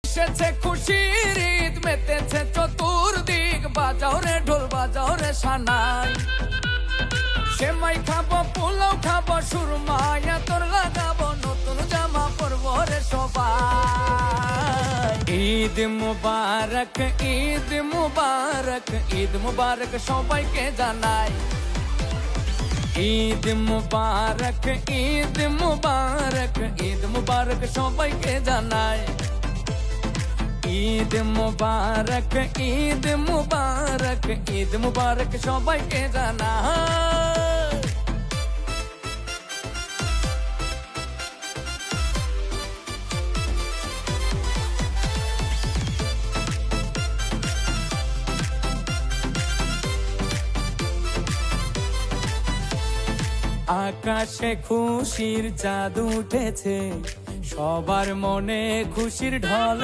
এসেছে খুশির ঈদ, মেতেছে চতুর্দিক, বাজাও রে ঢোল বাজাও রে সানাই। সেমাই খাবো পোলাও খাবো সুরমাই তোর লাগাবো, নতুন জামা পরবো রে সবাই। ঈদ মুবারক ঈদ মুবারক ঈদ মুবারক সবাইকে জানাই। ঈদ মুবারক ঈদ মুবারক ঈদ মুবারক সবাইকে জানাই। ঈদ মুবারক ঈদ মুবারক ঈদ মুবারক সবাইকে জানাই। আকাশে খুশির চাঁদ উঠেছে, সবার মনে খুশির ঢল